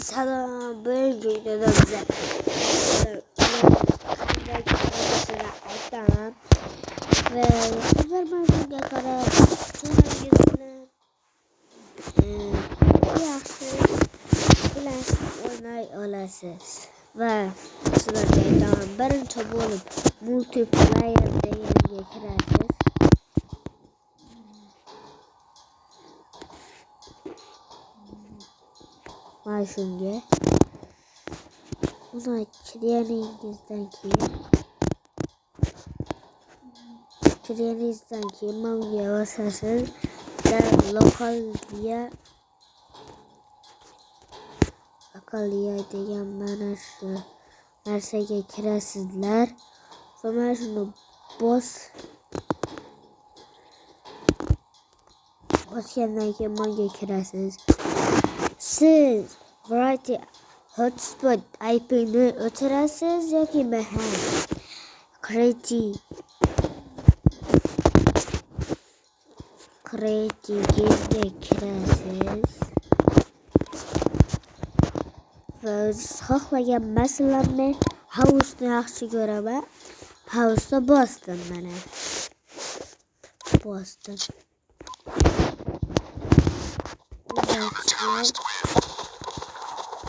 Salom, bugungi videoda biza qanday qilishini aytaman va sizlar mavzuga qarab o'zingizni yaxshi o'ynay olasiz va sizlarga aytaman, birinchi bo'lib multiplayer deganga kirasiz. Mana shunga uni kirganingizdan keyin menga bosasiz va lokalga degan mana shu narsaga kirasizlar va mana shuni bosgandan keyin menga kirasiz. Siz variety hotspot IP'ni o'chirasiz yoki men creative'ga kirasiz va o'zingiz xohlagan, masalan men house'ni yaxshi ko'raman. House'da bosdim.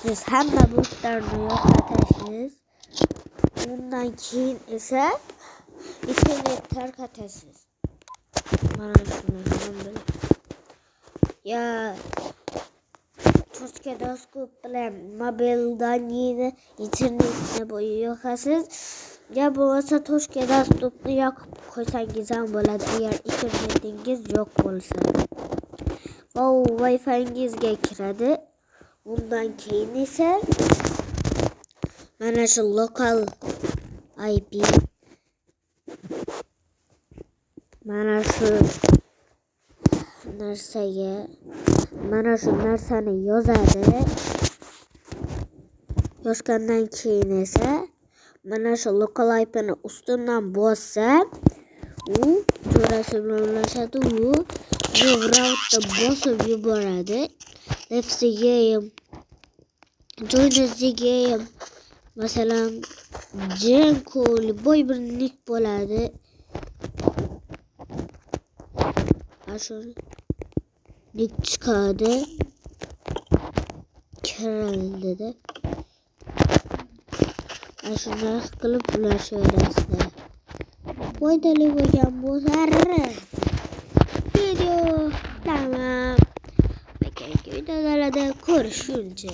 Siz hamma bulutlarni yo'qotasiz. Undan keyin esa internet tarqatasiz. Mana shuni ham ya to'rtga doskop bilan mobildan yeni internetni yo'qasiz. Ya bo'lmasa to'rtga doskopni yoqib qo'ysangiz ham bo'ladi agar internetingiz yo'q bo'lsa. Va Wi-Fi'ngizga kiradi. Undan keyin esa mana shu lokal IP mana shu narsani yozadi. Yozgandan keyin esa mana shu lokal IP'ni ustidan bossa, u to'rasi bilan ulashadi, u router'da bosib yuboradi. Let's the game. Join the game. Masalan, Jenko'li boy bir nick bo'ladi. Ashu nick chiqadi. Kirildida. Ashuna qilib ulashaverasizlar. Foydali bo'lgan bo'lsa video tamam. Videolarda ko'rishguncha.